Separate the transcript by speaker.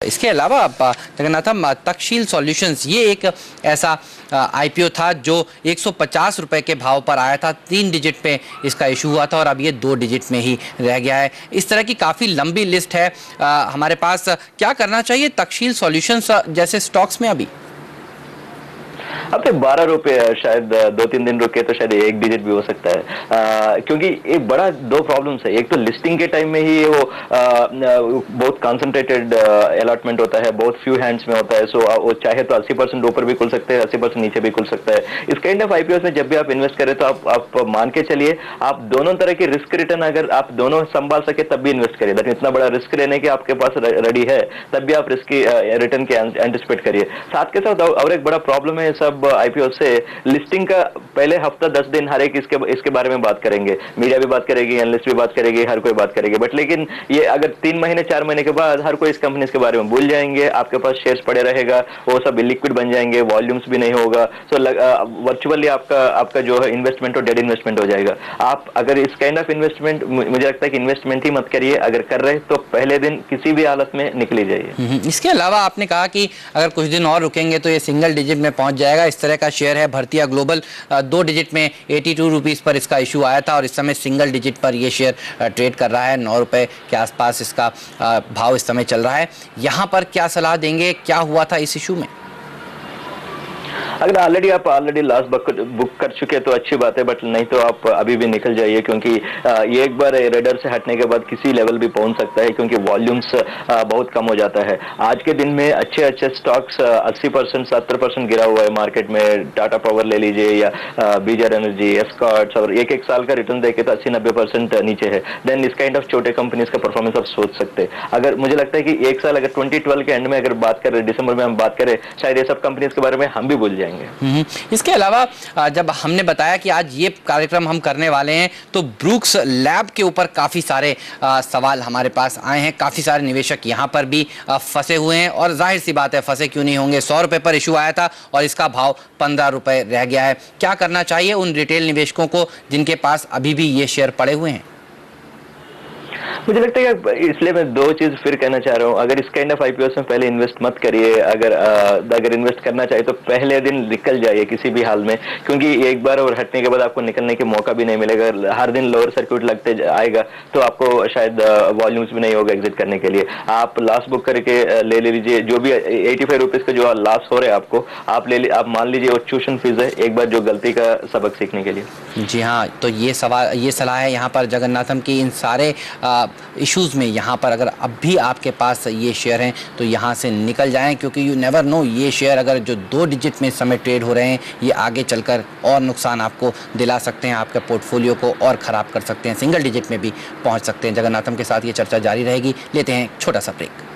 Speaker 1: इसके अलावा जगन्नाथम, तक्षशील सॉल्यूशंस ये एक ऐसा IPO था जो 150 रुपए के भाव पर आया था, 3 डिजिट पे इसका इशू हुआ था और अब ये 2 डिजिट में ही रह गया है। इस तरह की काफ़ी लंबी लिस्ट है हमारे पास। क्या करना चाहिए तक्षशील सॉल्यूशंस जैसे स्टॉक्स में अभी?
Speaker 2: अब तो 12 रुपए शायद 2-3 दिन रुके तो शायद 1 डिजिट भी हो सकता है, क्योंकि एक बड़ा 2 प्रॉब्लम्स है। एक तो लिस्टिंग के टाइम में ही वो बहुत कंसंट्रेटेड अलॉटमेंट होता है, बहुत फ्यू हैंड्स में होता है, सो वो चाहे तो 80% ऊपर भी खुल सकते हैं, 80% नीचे भी खुल सकता है। इस काइंड ऑफ IPOs में जब भी आप इन्वेस्ट करें तो आप मान के चलिए आप दोनों तरह की रिस्क रिटर्न अगर आप दोनों संभाल सके तब भी इन्वेस्ट करिए। लेकिन इतना बड़ा रिस्क लेने के आपके पास रेडी है तब भी आप रिस्क रिटर्न के एंटिसिपेट करिए। साथ के साथ और एक बड़ा प्रॉब्लम है सब IPO से, लिस्टिंग का पहले हफ्ता 10 दिन हर एक इसके बारे में बात करेंगे, मीडिया भी बात करेगी, एनालिस्ट भी बात करेगी, हर कोई बात करेगी, बट लेकिन ये अगर 3 महीने 4 महीने के बाद हर कोई इस कंपनी के बारे में भूल जाएंगे, आपके पास शेयर्स पड़े रहेगा, वो सब इलिक्विड बन जाएंगे, वॉल्यूम्स भी नहीं होगा, सो वर्चुअली आपका जो है इन्वेस्टमेंट और डेड इन्वेस्टमेंट हो जाएगा। आप अगर इस काइंड ऑफ इन्वेस्टमेंट, मुझे लगता है कि इन्वेस्टमेंट ही मत करिए, अगर कर रहे तो पहले दिन किसी भी हालत में निकली जाइए।
Speaker 1: इसके अलावा आपने कहा कि अगर कुछ दिन और रुकेंगे तो ये सिंगल डिजिट में पहुंच जाएगा। इस तरह का शेयर है भरतिया ग्लोबल, 2 डिजिट में 82 रुपीज़ पर इसका इशू आया था और इस समय सिंगल डिजिट पर ये शेयर ट्रेड कर रहा है। 9 रुपए के आसपास इसका भाव इस समय चल रहा है। यहाँ पर क्या सलाह देंगे, क्या हुआ था इस इशू में?
Speaker 2: अगर आप ऑलरेडी लास्ट बुक कर चुके तो अच्छी बात है, बट नहीं तो आप अभी भी निकल जाइए, क्योंकि ये एक बार रेडर से हटने के बाद किसी लेवल भी पहुंच सकता है, क्योंकि वॉल्यूम्स बहुत कम हो जाता है। आज के दिन में अच्छे स्टॉक्स 80% 70% गिरा हुआ है मार्केट में। टाटा पावर ले लीजिए या बीजर एनर्जी, एस्कॉर्ट्स, और एक साल का रिटर्न देखे तो 80-90% नीचे है। देन इस काइंड ऑफ छोटे कंपनीज का परफॉर्मेंस आप सोच सकते हैं। अगर मुझे लगता है कि एक साल अगर 2012 के एंड में अगर बात करें, दिसंबर में हम बात करें, शायद ये सब कंपनीज के बारे में हम भी भूल जाएंगे।
Speaker 1: इसके अलावा जब हमने बताया कि आज ये कार्यक्रम हम करने वाले हैं तो ब्रूक्स लैब के ऊपर काफ़ी सारे सवाल हमारे पास आए हैं। काफ़ी सारे निवेशक यहाँ पर भी फंसे हुए हैं और जाहिर सी बात है फंसे क्यों नहीं होंगे। 100 रुपये पर इशू आया था और इसका भाव 15 रुपये रह गया है। क्या करना चाहिए उन रिटेल निवेशकों को जिनके पास अभी भी ये शेयर पड़े हुए हैं?
Speaker 2: मुझे लगता है कि इसलिए मैं 2 चीज फिर कहना चाह रहा हूँ। अगर इस काइंड ऑफ IPOs में पहले इन्वेस्ट मत करिए। अगर इन्वेस्ट करना चाहिए तो पहले दिन निकल जाइए किसी भी हाल में, क्योंकि एक बार और हटने के बाद आपको निकलने के मौका भी नहीं मिलेगा। हर दिन लोअर सर्किट लगते आएगा तो आपको शायद वॉल्यूम्स भी नहीं होगा एग्जिट करने के लिए। आप लास्ट बुक करके ले लीजिए, जो भी 85 रुपीज का जो लास्ट हो रहा है आपको, आप मान लीजिए वो ट्यूशन फीस है एक बार जो गलती का सबक सीखने के लिए।
Speaker 1: जी हाँ, तो ये सलाह है यहाँ पर जगन्नाथम की इन सारे इश्यूज़ में। यहाँ पर अगर अब भी आपके पास ये शेयर हैं तो यहाँ से निकल जाएं, क्योंकि यू नेवर नो, ये शेयर अगर जो 2 डिजिट में इस समय ट्रेड हो रहे हैं ये आगे चलकर और नुकसान आपको दिला सकते हैं, आपके पोर्टफोलियो को और ख़राब कर सकते हैं, सिंगल डिजिट में भी पहुँच सकते हैं। जगन्नाथम के साथ ये चर्चा जारी रहेगी। लेते हैं छोटा सा ब्रेक।